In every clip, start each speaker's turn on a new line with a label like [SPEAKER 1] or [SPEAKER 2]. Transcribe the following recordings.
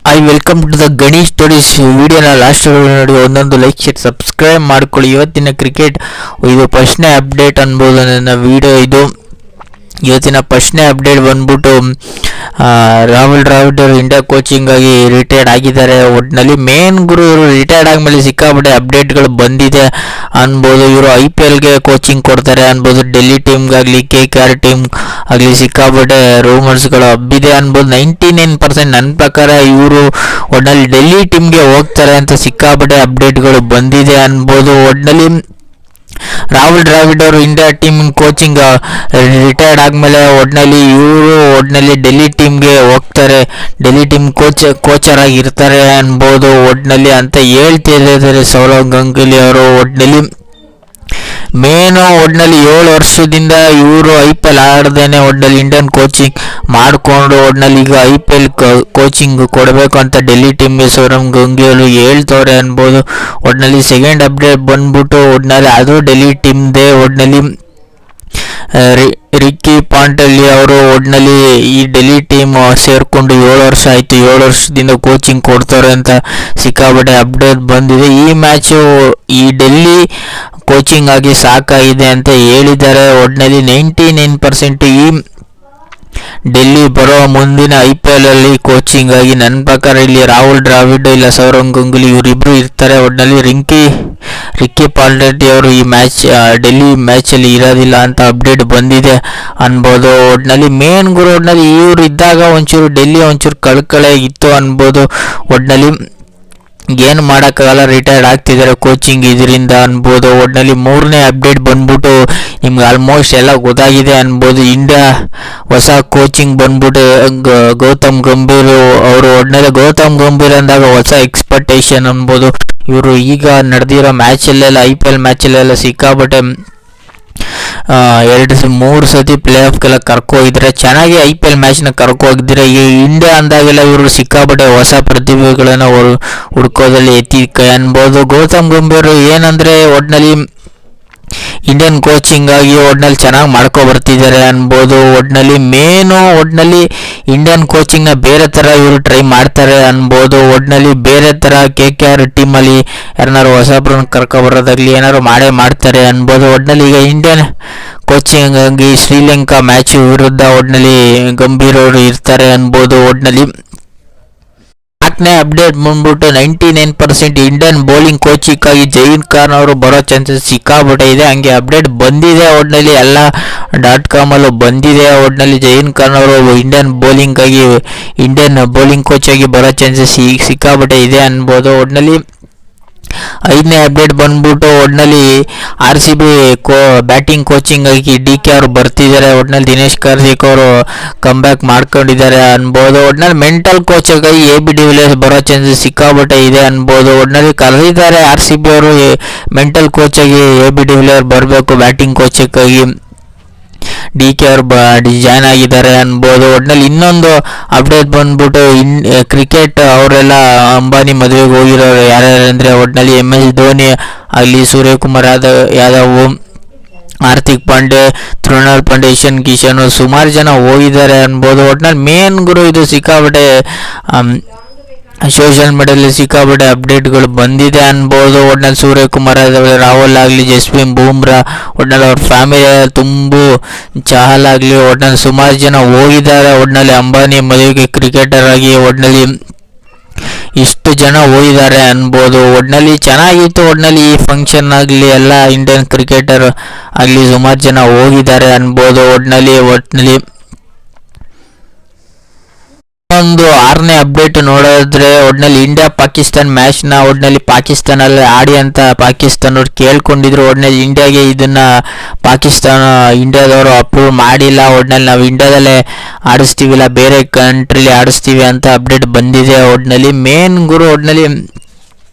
[SPEAKER 1] I welcome to the Ganesh stories. ವಿಡಿಯೋನ last ನೋಡಿ ಒಂದೊಂದು ಲೈಕ್ ಶೇರ್ ಸಬ್ಸ್ಕ್ರೈಬ್ ಮಾಡ್ಕೊಳ್ಳಿ. ಇವತ್ತಿನ ಕ್ರಿಕೆಟ್ ಇದು ಫಸ್ಟ್ನೇ ಅಪ್ಡೇಟ್ ಅನ್ಬೋದು ನನ್ನ ವಿಡಿಯೋ ಇದು. ಇವತ್ತಿನ ಫಸ್ಟ್ನೇ ಅಪ್ಡೇಟ್ ಬಂದ್ಬಿಟ್ಟು ರಾಹುಲ್ ದ್ರಾವಿಡ್ ಅವರು ಇಂಡಿಯಾ ಕೋಚಿಂಗ್ ಆಗಿ ರಿಟೈರ್ಡ್ ಆಗಿದ್ದಾರೆ. ಒಟ್ಟಿನಲ್ಲಿ ಮೇನ್ ಗುರು ಇವರು ರಿಟೈರ್ಡ್ ಆದಮೇಲೆ ಸಿಕ್ಕಾಪಟ್ಟೆ ಅಪ್ಡೇಟ್ಗಳು ಬಂದಿದೆ ಅನ್ಬೋದು. ಇವರು IPLಗೆ ಕೋಚಿಂಗ್ ಕೊಡ್ತಾರೆ ಅನ್ಬೋದು. ಡೆಲ್ಲಿ ಟೀಮ್ಗಾಗಲಿ KKR ಟೀಮ್ ಆಗಲಿ ಸಿಕ್ಕಾಪಟ್ಟೆ ರೂಮರ್ಸ್ಗಳು ಹಬ್ಬಿದೆ ಅನ್ಬೋದು. 99% ನನ್ನ ಪ್ರಕಾರ ಇವರು ಒಟ್ಟಿನಲ್ಲಿ ಡೆಲ್ಲಿ ಟೀಮ್ಗೆ ಹೋಗ್ತಾರೆ ಅಂತ ಸಿಕ್ಕಾಪಟ್ಟೆ ಅಪ್ಡೇಟ್ಗಳು ಬಂದಿದೆ ಅನ್ಬೋದು. ಒಟ್ಟಿನಲ್ಲಿ ರಾಹುಲ್ ದ್ರಾವಿಡ್ ಅವರು ಇಂಡಿಯಾ ಟೀಮ್ ಕೋಚಿಂಗ್ ರಿಟೈರ್ಡ್ ಆದಮೇಲೆ ಒಟ್ಟಿನಲ್ಲಿ ಡೆಲ್ಲಿ ಟೀಮ್ಗೆ ಹೋಗ್ತಾರೆ, ಡೆಲ್ಲಿ ಟೀಮ್ ಕೋಚರ್ ಆಗಿರ್ತಾರೆ ಅನ್ಬೋದು ಒಟ್ಟಿನಲ್ಲಿ ಅಂತ ಹೇಳ್ತಿದ್ದಾರೆ ಸೌರವ್ ಗಂಗೂಲಿ ಅವರು. ಒಟ್ಟಿನಲ್ಲಿ ಒಟ್ಟಿನಲ್ಲಿ 7 ವರ್ಷದಿಂದ ಇವರು IPL ಆಡ್ದೇನೆ ಒಟ್ಟಿನಲ್ಲಿ ಇಂಡಿಯನ್ ಕೋಚಿಂಗ್ ಮಾಡಿಕೊಂಡು ಒಟ್ಟಿನಲ್ಲಿ ಈಗ IPL ಕೋಚಿಂಗ್ ಕೊಡಬೇಕು ಅಂತ ಡೆಲ್ಲಿ ಟೀಮ್ಗೆ ಸೌರವ್ ಗಂಗೂಲಿ ಹೇಳ್ತವ್ರೆ ಅನ್ಬೋದು. ಒಟ್ಟಿನಲ್ಲಿ ಸೆಕೆಂಡ್ ಅಪ್ಡೇಟ್ ಬಂದ್ಬಿಟ್ಟು ಒಟ್ಟಿನಲ್ಲಿ ಅದು ಡೆಲ್ಲಿ ಟೀಮ್ದೇ. ಒಟ್ಟಿನಲ್ಲಿ ರಿಕ್ಕಿ ಪಾಂಟೆಲಿ ಅವರು ಒಟ್ಟಿನಲ್ಲಿ ಈ ಡೆಲ್ಲಿ ಟೀಮ್ ಸೇರಿಕೊಂಡು 7 ವರ್ಷ ಆಯಿತು, 7 ವರ್ಷದಿಂದ ಕೋಚಿಂಗ್ ಕೊಡ್ತಾರೆ ಅಂತ ಸಿಕ್ಕಾಪಟ್ಟೆ ಅಪ್ಡೇಟ್ ಬಂದಿದೆ. ಈ ಮ್ಯಾಚು ಈ ಡೆಲ್ಲಿ ಕೋಚಿಂಗ್ ಆಗಿ ಸಾಕಾಗಿದೆ ಅಂತ ಹೇಳಿದ್ದಾರೆ. ಒಟ್ಟಿನಲ್ಲಿ 99% ಈ ಡೆಲ್ಲಿ ಬರೋ ಮುಂದಿನ IPL ಅಲ್ಲಿ ಕೋಚಿಂಗ್ ಆಗಿ ನನ್ನ ಪ್ರಕಾರ ಇಲ್ಲಿ ರಾಹುಲ್ ದ್ರಾವಿಡ್ ಇಲ್ಲ ಸೌರವ್ ಗಂಗೂಲಿ ಇವರಿಬ್ಬರು ಇರ್ತಾರೆ. ಒಟ್ಟಿನಲ್ಲಿ ರಿಕ್ಕಿ ಪಾಂಟೆಲಿ ಅವರು ಈ ಡೆಲ್ಲಿ ಮ್ಯಾಚಲ್ಲಿ ಇರೋದಿಲ್ಲ ಅಂತ ಅಪ್ಡೇಟ್ ಬಂದಿದೆ ಅನ್ಬೋದು. ಒಟ್ಟಿನಲ್ಲಿ ಮೇನ್ ಗುರು ಒಟ್ಟಿನಲ್ಲಿ ಇವರು ಇದ್ದಾಗ ಒಂಚೂರು ಡೆಲ್ಲಿ ಒಂಚೂರು ಕಳ್ಕಳೆ ಇತ್ತು ಅನ್ಬೋದು. ಒಟ್ಟಿನಲ್ಲಿ ಏನು ಮಾಡೋಕ್ಕಾಗಲ್ಲ, ರಿಟೈರ್ಡ್ ಆಗ್ತಿದ್ದಾರೆ ಕೋಚಿಂಗ್ ಇದರಿಂದ ಅನ್ಬೋದು. ಒಟ್ಟಿನಲ್ಲಿ ಮೂರನೇ ಅಪ್ಡೇಟ್ ಬಂದ್ಬಿಟ್ಟು ನಿಮ್ಗೆ ಆಲ್ಮೋಸ್ಟ್ ಎಲ್ಲ ಗೊತ್ತಾಗಿದೆ ಅನ್ಬೋದು. ಇಂಡಿಯಾ ಹೊಸ ಕೋಚಿಂಗ್ ಬಂದ್ಬಿಟ್ಟು ಗೌತಮ್ ಗಂಭೀರ್ ಅವರು. ಒಟ್ಟಿನಲ್ಲಿ ಗೌತಮ್ ಗಂಭೀರ್ ಅಂದಾಗ ಹೊಸ ಎಕ್ಸ್ಪೆಕ್ಟೇಷನ್ ಅನ್ಬೋದು. ಇವರು ಈಗ ನಡೆದಿರೋ ಮ್ಯಾಚಲ್ಲೆಲ್ಲ IPL ಮ್ಯಾಚಲ್ಲೆಲ್ಲ ಸಿಕ್ಕಾಪಟ್ಟೆ 2-3 ಸತಿ ಪ್ಲೇ ಆಫ್ಗೆಲ್ಲ ಕರ್ಕೋಗಿದ್ರೆ, ಚೆನ್ನಾಗಿ IPL ಮ್ಯಾಚ್ನ ಕರ್ಕೋಗಿದ್ರೆ. ಈ ಇಂಡಿಯಾ ಅಂದಾಗೆಲ್ಲ ಇವರು ಸಿಕ್ಕಾಪಟ್ಟೆ ಹೊಸ ಪ್ರತಿಭೆಗಳನ್ನು ಹುಡ್ಕೋದಲ್ಲಿ ಎತ್ತಿ ಕೈ ಅನ್ಬೋದು. ಗೌತಮ್ ಗಂಭೀರ್ ಏನಂದರೆ ಒಟ್ಟಿನಲ್ಲಿ ಇಂಡಿಯನ್ ಕೋಚಿಂಗ್ ಆಗಿ ಒಟ್ಟಿನಲ್ಲಿ ಚೆನ್ನಾಗಿ ಬರ್ತಿದ್ದಾರೆ ಅನ್ಬೋದು. ಒಟ್ಟಿನಲ್ಲಿ ಇಂಡಿಯನ್ ಕೋಚಿಂಗ್ನ ಬೇರೆ ಥರ ಇವರು ಟ್ರೈ ಮಾಡ್ತಾರೆ ಅನ್ಬೋದು. ಒಟ್ಟಿನಲ್ಲಿ ಬೇರೆ ಥರ KKR ಟೀಮಲ್ಲಿ ಯಾರನ್ನಾರು ಹೊಸಬ್ರನ್ನ ಕರ್ಕೊಬರೋದಾಗಲಿ ಏನಾದ್ರು ಮಾಡ್ತಾರೆ ಅನ್ಬೋದು. ಒಟ್ಟಿನಲ್ಲಿ ಈಗ ಇಂಡಿಯನ್ ಕೋಚಿಂಗ್ ಆಗಿ ಶ್ರೀಲಂಕಾ ಮ್ಯಾಚ್ ವಿರುದ್ಧ ಒಟ್ಟಿನಲ್ಲಿ ಗಂಭೀರ್ ಅವರು ಇರ್ತಾರೆ ಅನ್ಬೋದು. ಒಟ್ಟಿನಲ್ಲಿ 4ನೇ ಅಪ್ಡೇಟ್ ಬಂದ್ಬಿಟ್ಟು 99% ಇಂಡಿಯನ್ ಬೌಲಿಂಗ್ ಕೋಚಿಂಗಾಗಿ ಜಹೀರ್ ಖಾನ್ ಅವರು ಬರೋ ಚಾನ್ಸಸ್ ಸಿಕ್ಕಾಪಟ್ಟೆ ಇದೆ. ಹಂಗೆ ಅಪ್ಡೇಟ್ ಬಂದಿದೆ ಒಟ್ಟಿನಲ್ಲಿ ಎಲ್ಲ .com ಅಲ್ಲೂ ಬಂದಿದೆ. ಒಟ್ಟಿನಲ್ಲಿ ಜಹೀರ್ ಖಾನ್ ಅವರು ಇಂಡಿಯನ್ ಬೌಲಿಂಗ್ ಕೋಚ್ ಆಗಿ ಬರೋ ಚಾನ್ಸಸ್ ಸಿಕ್ಕಾಪಟ್ಟೆ ಇದೆ ಅನ್ಬೋದು. ಒಟ್ಟಿನಲ್ಲಿ 5ನೇ ಅಪ್ಡೇಟ್ ಬಂದ್ಬಿಟ್ಟು ಒಟ್ಟಿನಲ್ಲಿ RCB ಬ್ಯಾಟಿಂಗ್ ಕೋಚಿಂಗ್ ಆಗಿ DK ಅವರು ಬರ್ತಿದ್ದಾರೆ. ಒಟ್ಟಿನಲ್ಲಿ ದಿನೇಶ್ ಕಾರ್ತಿಕ್ ಅವರು ಕಮ್ಬ್ಯಾಕ್ ಮಾಡ್ಕೊಂಡಿದ್ದಾರೆ ಅನ್ಬೋದು. ಒಟ್ಟಿನಲ್ಲಿ ಮೆಂಟಲ್ ಕೋಚ್ ಆಗಿ AB de Villiers ಬರೋ ಚಾನ್ಸಸ್ ಸಿಕ್ಕಾಪಟ್ಟೆ ಇದೆ ಅನ್ಬೋದು. ಒಟ್ಟಿನಲ್ಲಿ ಕರೆದಿದ್ದಾರೆ RCB ಅವರು ಮೆಂಟಲ್ ಕೋಚ್ ಆಗಿ AB de Villiers ಬರಬೇಕು ಬ್ಯಾಟಿಂಗ್ ಕೋಚ್ ಆಗಿ. DK ಅವರು ಜಾಯ್ನ್ ಆಗಿದ್ದಾರೆ ಅನ್ಬೋದು. ಒಟ್ಟಿನಲ್ಲಿ ಇನ್ನೊಂದು ಅಪ್ಡೇಟ್ ಬಂದ್ಬಿಟ್ಟು ಕ್ರಿಕೆಟ್ ಅವರೆಲ್ಲ ಅಂಬಾನಿ ಮದುವೆಗೆ ಹೋಗಿರೋರು ಯಾರ್ಯಾರು ಅಂದರೆ ಒಟ್ಟಿನಲ್ಲಿ MS ಧೋನಿ ಆಗಲಿ, ಸೂರ್ಯಕುಮಾರ್ ಯಾದವ್, ಹಾರ್ದಿಕ್ ಪಾಂಡೆ, ತೃಣಾಲ್ ಪಾಂಡೆ, ಇಶಾನ್ ಕಿಶನ್ ಸುಮಾರು ಜನ ಹೋಗಿದ್ದಾರೆ ಅನ್ಬೋದು. ಒಟ್ಟಿನಲ್ಲಿ ಮೇನ್ ಗುರು ಇದು ಸಿಕ್ಕಾಪಟ್ಟೆ ಸೋಷಿಯಲ್ ಮೀಡಿಯಾದಲ್ಲಿ ಸಿಕ್ಕಾಪಟ್ಟೆ ಅಪ್ಡೇಟ್ಗಳು ಬಂದಿದೆ ಅನ್ಬೋದು. ಒಟ್ಟಿನಲ್ಲಿ ಸೂರ್ಯಕುಮಾರ್ ಯಾದವ್, ರಾಹುಲ್ ಆಗಲಿ, ಜಸ್ಪ್ರೀತ್ ಬೂಮ್ರಾ, ಒಟ್ಟಿನಲ್ಲಿ ಅವ್ರ ಫ್ಯಾಮಿಲಿ ಚಹಲ್ ಆಗಲಿ ಒಟ್ಟಿನಲ್ಲಿ ಸುಮಾರು ಜನ ಹೋಗಿದ್ದಾರೆ. ಒಟ್ಟಿನಲ್ಲಿ ಅಂಬಾನಿ ಮದುವೆಗೆ ಕ್ರಿಕೆಟರ್ ಆಗಿ ಒಟ್ಟಿನಲ್ಲಿ ಇಷ್ಟು ಜನ ಹೋಗಿದ್ದಾರೆ ಅನ್ಬೋದು. ಒಟ್ಟಿನಲ್ಲಿ ಚೆನ್ನಾಗಿತ್ತು. ಒಟ್ಟಿನಲ್ಲಿ ಈ ಫಂಕ್ಷನ್ ಆಗಲಿ ಎಲ್ಲ ಇಂಡಿಯನ್ ಕ್ರಿಕೆಟರ್ ಆಗಲಿ ಸುಮಾರು ಜನ ಹೋಗಿದ್ದಾರೆ ಅನ್ಬೋದು. ಒಟ್ಟಿನಲ್ಲಿ ಒಂದು 6ನೇ ಅಪ್ಡೇಟ್ ನೋಡಿದ್ರೆ ಒಟ್ಟಿನಲ್ಲಿ ಇಂಡಿಯಾ ಪಾಕಿಸ್ತಾನ್ ಮ್ಯಾಚ್ನ ಒಟ್ಟಿನಲ್ಲಿ ಪಾಕಿಸ್ತಾನಲ್ಲಿ ಆಡಿ ಅಂತ ಪಾಕಿಸ್ತಾನವ್ರು ಕೇಳ್ಕೊಂಡಿದ್ರು. ಒಟ್ಟಿನಲ್ಲಿ ಇಂಡಿಯಾಗೆ ಇದನ್ನ ಇಂಡಿಯಾದವರು ಅಪ್ರೂವ್ ಮಾಡಿಲ್ಲ. ಒಟ್ಟಿನಲ್ಲಿ ನಾವು ಇಂಡಿಯಾದಲ್ಲೇ ಆಡಿಸ್ತೀವಿಲ್ಲ, ಬೇರೆ ಕಂಟ್ರಿಲಿ ಆಡಿಸ್ತೀವಿ ಅಂತ ಅಪ್ಡೇಟ್ ಬಂದಿದೆ. ಒಟ್ಟಿನಲ್ಲಿ ಮೇನ್ ಗುರು ಒಟ್ಟಿನಲ್ಲಿ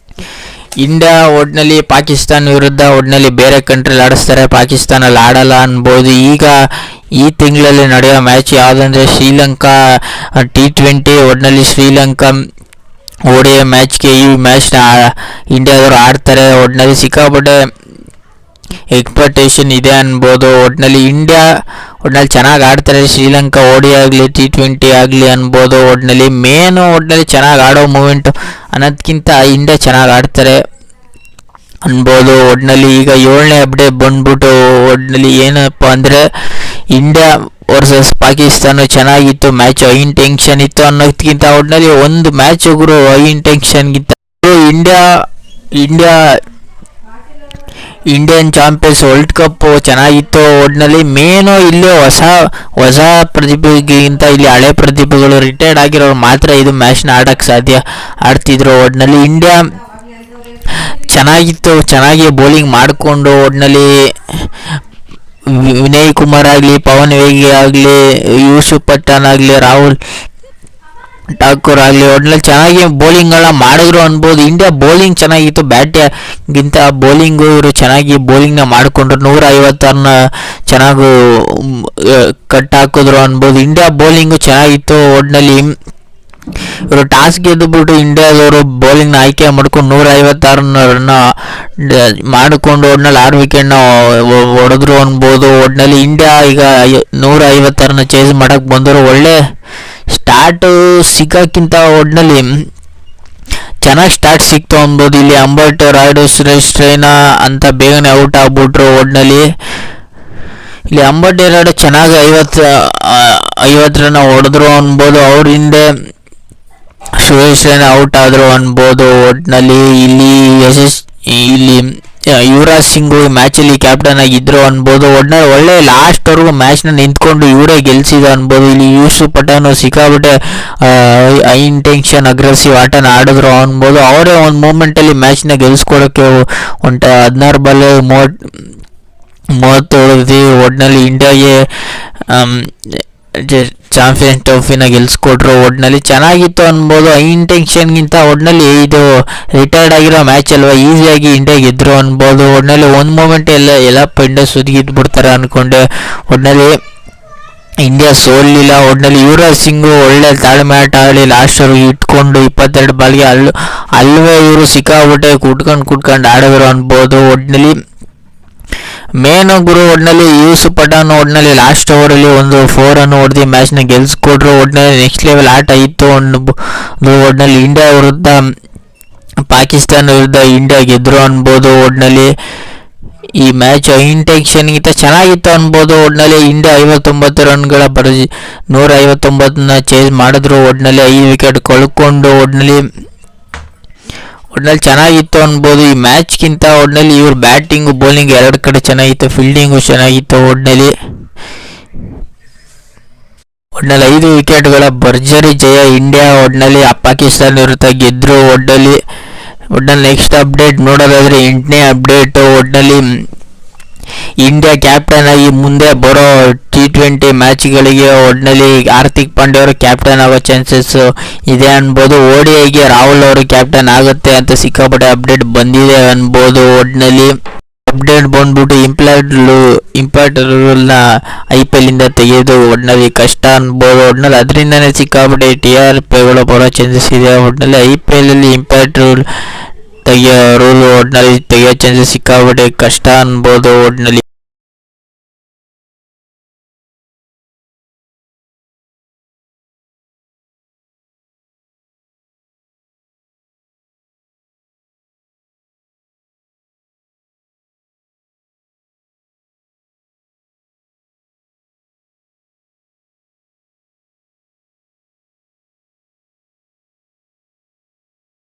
[SPEAKER 1] ಇಂಡಿಯಾ ಒಟ್ಟಿನಲ್ಲಿ ಪಾಕಿಸ್ತಾನ ವಿರುದ್ಧ ಒಟ್ಟಿನಲ್ಲಿ ಬೇರೆ ಕಂಟ್ರಿಲಿ ಆಡಿಸ್ತಾರೆ, ಪಾಕಿಸ್ತಾನಲ್ಲಿ ಆಡಲ್ಲ ಅನ್ಬೋದು. ಈಗ ಈ ತಿಂಗಳಲ್ಲಿ ನಡೆಯೋ ಮ್ಯಾಚ್ ಯಾವುದಂದ್ರೆ ಶ್ರೀಲಂಕಾ T20. ಒಟ್ಟಿನಲ್ಲಿ ಶ್ರೀಲಂಕಾ ODI ಮ್ಯಾಚ್ಗೆ ಈ ಮ್ಯಾಚ್ನ ಇಂಡಿಯಾದವರು ಆಡ್ತಾರೆ. ಒಟ್ಟಿನಲ್ಲಿ ಸಿಕ್ಕಾಪಟ್ಟೆ ಎಕ್ಸ್ಪೆಕ್ಟೇಷನ್ ಇದೆ ಅನ್ಬೋದು. ಒಟ್ನಲ್ಲಿ ಚೆನ್ನಾಗಿ ಆಡ್ತಾರೆ. ಶ್ರೀಲಂಕಾ ಓಡಿ ಆಗಲಿ T20 ಆಗಲಿ ಅನ್ಬೋದು. ಒಟ್ನಲ್ಲಿ ಚೆನ್ನಾಗಿ ಆಡೋ ಮೂಮೆಂಟು ಅನ್ನೋದಕ್ಕಿಂತ ಇಂಡಿಯಾ ಚೆನ್ನಾಗಿ ಆಡ್ತಾರೆ ಅನ್ಬೋದು. ಈಗ 7ನೇ ಅಪ್ಡೇಟ್ ಬಂದ್ಬಿಟ್ಟು ಏನಪ್ಪ ಅಂದರೆ ಇಂಡಿಯಾ ವರ್ಸಸ್ ಪಾಕಿಸ್ತಾನ ಚೆನ್ನಾಗಿತ್ತು ಮ್ಯಾಚ್. ಐನ್ ಟೆನ್ಷನ್ ಇತ್ತು ಅನ್ನೋದಕ್ಕಿಂತ ಒಂದು ಮ್ಯಾಚ್ ಗುರು ಐನ್ ಟೆನ್ಷನ್ಗಿಂತ ಇಂಡಿಯನ್ ಚಾಂಪಿಯನ್ಸ್ ವರ್ಲ್ಡ್ ಕಪ್ ಚೆನ್ನಾಗಿತ್ತು. ಮೇನು ಇಲ್ಲಿ ಹೊಸ ಪ್ರತಿಭೆಗಿಂತ ಇಲ್ಲಿ ಹಳೆ ಪ್ರತಿಭೆಗಳು ರಿಟೈರ್ಡ್ ಆಗಿರೋರು ಮಾತ್ರ ಇದು ಮ್ಯಾಚ್ನ ಆಡ್ತಿದ್ರು. ಇಂಡಿಯಾ ಚೆನ್ನಾಗಿತ್ತು, ಚೆನ್ನಾಗಿ ಬೌಲಿಂಗ್ ಮಾಡಿಕೊಂಡು ವಿನಯ್ ಕುಮಾರ್ ಆಗಲಿ, ಪವನ್ ವೇಗಿ ಆಗಲಿ, ಯೂಸುಫ್ ಪಠಾಣ್ ಆಗಲಿ, ರಾಹುಲ್ ಠಾಕೂರ್ ಆಗಲಿ ಚೆನ್ನಾಗಿ ಬೌಲಿಂಗ್ಗಳನ್ನ ಮಾಡಿದ್ರು ಅನ್ಬೋದು. ಇಂಡಿಯಾ ಬೌಲಿಂಗ್ ಚೆನ್ನಾಗಿತ್ತು, ಬ್ಯಾಟಿಗಿಂತ ಬೌಲಿಂಗು ಇವರು ಚೆನ್ನಾಗಿ ಬೌಲಿಂಗ್ನ ಮಾಡಿಕೊಂಡ್ರು. 150 ಚೆನ್ನಾಗಿ ಕಟ್ ಹಾಕಿದ್ರು ಅನ್ಬೋದು. ಇಂಡಿಯಾ ಬೌಲಿಂಗು ಚೆನ್ನಾಗಿತ್ತು. ಇವರು ಟಾಸ್ ಗೆದ್ದುಬಿಟ್ಟು ಇಂಡಿಯಾದವರು ಬೌಲಿಂಗ್ನ ಆಯ್ಕೆ ಮಾಡ್ಕೊಂಡು 156 ರನ್ ಮಾಡಿಕೊಂಡು 6 ವಿಕೆಟ್ನ ಹೊಡೆದ್ರು ಅನ್ಬೋದು. ಇಂಡಿಯಾ ಈಗ 150 ರನ್ ಚೇಸ್ ಮಾಡಕ್ಕೆ ಬಂದರು. ಒಳ್ಳೆ ಸ್ಟಾರ್ಟು ಸಿಗೋಕ್ಕಿಂತ ಚೆನ್ನಾಗಿ ಸ್ಟಾರ್ಟ್ ಸಿಕ್ತು ಅನ್ಬೋದು. ಇಲ್ಲಿ ಅಂಬರ್ಟ್ ರಾಯ್ಡು, ಸುರೇಶ್ ರೈನಾ ಅಂತ ಬೇಗನೆ ಔಟ್ ಆಗ್ಬಿಟ್ರು. ಇಲ್ಲಿ ಅಂಬರ್ಟ್ ರಾಯ್ಡು ಚೆನ್ನಾಗಿ 50 ರನ್ ಹೊಡೆದ್ರು ಅನ್ಬೋದು. ಅವ್ರ ಹಿಂದೆ ಸುರೇಶ್ ರೈನಾ ಔಟ್ ಆದರು ಅನ್ಬೋದು. ಇಲ್ಲಿ ಯುವರಾಜ್ ಸಿಂಗ್ ಮ್ಯಾಚಲ್ಲಿ ಕ್ಯಾಪ್ಟನ್ ಆಗಿದ್ರು ಅನ್ಬೋದು. ಒಳ್ಳೆ ಲಾಸ್ಟ್ವರೆಗೂ ಮ್ಯಾಚ್ನ ನಿಂತ್ಕೊಂಡು ಇವರೇ ಗೆಲ್ಸಿದ ಅನ್ಬೋದು. ಇಲ್ಲಿ ಯೂಸುಫ್ ಪಠಾಣ್ ಸಿಕ್ಕಾಬಿಟ್ಟೆ ಇಂಟೆನ್ಷನ್ ಅಗ್ರೆಸಿವ್ ಆಟನ ಆಡಿದ್ರು ಅನ್ಬೋದು. ಅವರೇ ಒಂದು ಮೂಮೆಂಟಲ್ಲಿ ಮ್ಯಾಚ್ನ ಗೆಲ್ಸ್ಕೊಳಕ್ಕೆ 16 ಬಾಲ್ 30 ಹೊಡೆದು ಇಂಡಿಯಾಗೆ ಚಾಂಪಿಯನ್ಸ್ ಟ್ರೋಫಿನ ಗೆಲ್ಸ್ಕೊಟ್ರು. ಚೆನ್ನಾಗಿತ್ತು ಅನ್ಬೋದು. ಇಂಟೆನ್ಷನ್ಗಿಂತ ಇದು ರಿಟೈರ್ಡ್ ಆಗಿರೋ ಮ್ಯಾಚ್ ಅಲ್ವಾ, ಈಸಿಯಾಗಿ ಇಂಡಿಯಾ ಗೆದ್ರು ಅನ್ಬೋದು. ಒಂದು ಮೂಮೆಂಟ್ ಎಲ್ಲ ಇಂಡಿಯಾ ಸುದ್ದಿಗಿದ್ಬಿಡ್ತಾರೆ ಅನ್ಕೊಂಡೆ. ಇಂಡಿಯಾ ಸೋಲಿಲ್ಲ. ಯುವರಾಜ್ ಸಿಂಗು ಒಳ್ಳೆ ತಾಳ್ಮೆ ಆಟ ಆಡಿ ಲಾಸ್ಟ್ವರೆಗೂ ಇಟ್ಕೊಂಡು 22 ಬಾಲ್ಗೆ ಅಲ್ವೇ ಇವರು ಸಿಕ್ಕಾಬಿಟ್ಟೆ ಕುಟ್ಕೊಂಡು ಆಡಿದ್ರು ಅನ್ಬೋದು. ಮೇನ್ ಗುರು ಯೂಸುಫ್ ಪಠಾಣ್ ಲಾಸ್ಟ್ ಓವರಲ್ಲಿ ಒಂದು 4 ರನ್ ಹೊಡೆದು ಮ್ಯಾಚ್ನ ಗೆಲ್ಸ್ಕೊಟ್ರು. ನೆಕ್ಸ್ಟ್ ಲೆವೆಲ್ ಆಟ ಇತ್ತು ಇಂಡಿಯಾ ವಿರುದ್ಧ ಪಾಕಿಸ್ತಾನ ವಿರುದ್ಧ ಇಂಡಿಯಾ ಗೆದ್ರು ಅನ್ಬೋದು. ಈ ಮ್ಯಾಚ್ ಇಂಟೆನ್ಷನ್ಗಿಂತ ಚೆನ್ನಾಗಿತ್ತು ಅನ್ಬೋದು. ಇಂಡಿಯಾ 59 ರನ್ಗಳ 159ನ ಚೇಸ್ ಮಾಡಿದ್ರು. 5 ವಿಕೆಟ್ ಕಳ್ಕೊಂಡು ಚೆನ್ನಾಗಿತ್ತು ಅನ್ಬೋದು. ಈ ಮ್ಯಾಚ್ಗಿಂತ ಇವ್ರ ಬ್ಯಾಟಿಂಗು ಬೌಲಿಂಗ್ 2 ಕಡೆ ಚೆನ್ನಾಗಿತ್ತು, ಫೀಲ್ಡಿಂಗು ಚೆನ್ನಾಗಿತ್ತು. 5 ವಿಕೆಟ್ಗಳ ಭರ್ಜರಿ ಜಯ ಇಂಡಿಯಾ ಪಾಕಿಸ್ತಾನ ವಿರುದ್ಧ ಗೆದ್ರು. ನೆಕ್ಸ್ಟ್ ಅಪ್ಡೇಟ್ ನೋಡೋದಾದ್ರೆ 8ನೇ ಅಪ್ಡೇಟು. ಇಂಡಿಯಾ ಕ್ಯಾಪ್ಟನ್ ಆಗಿ ಮುಂದೆ ಬರೋ T20 ಮ್ಯಾಚ್ಗಳಿಗೆ ಹಾರ್ದಿಕ್ ಪಾಂಡ್ಯ ಅವರು ಕ್ಯಾಪ್ಟನ್ ಆಗೋ ಚಾನ್ಸಸ್ ಇದೆ ಅನ್ಬೋದು. ODIಗೆ ರಾಹುಲ್ ಅವರು ಕ್ಯಾಪ್ಟನ್ ಆಗುತ್ತೆ ಅಂತ ಸಿಕ್ಕಾಪಟ್ಟೆ ಅಪ್ಡೇಟ್ ಬಂದಿದೆ ಅನ್ಬೋದು. ಅಪ್ಡೇಟ್ ಬಂದ್ಬಿಟ್ಟು ಇಂಪ್ಯಾಕ್ಟ್ ರೂಲ್ನ IPL ಇಂದ ತೆಗೆಯೋದು ಕಷ್ಟ ಅನ್ಬೋದು. ಅದರಿಂದನೇ ಸಿಕ್ಕಾಪಟ್ಟೆ TRPಗಳು ಬರೋ ಚಾನ್ಸಸ್ ಇದೆ. IPL ಅಲ್ಲಿ ಇಂಪ್ಯಾಕ್ಟ್ ರೂಲ್ ತೆಗೆಯೋ ಚಾನ್ಸಸ್ ಸಿಕ್ಕಾಪಟ್ಟೆ ಕಷ್ಟ ಅನ್ಬೋದು.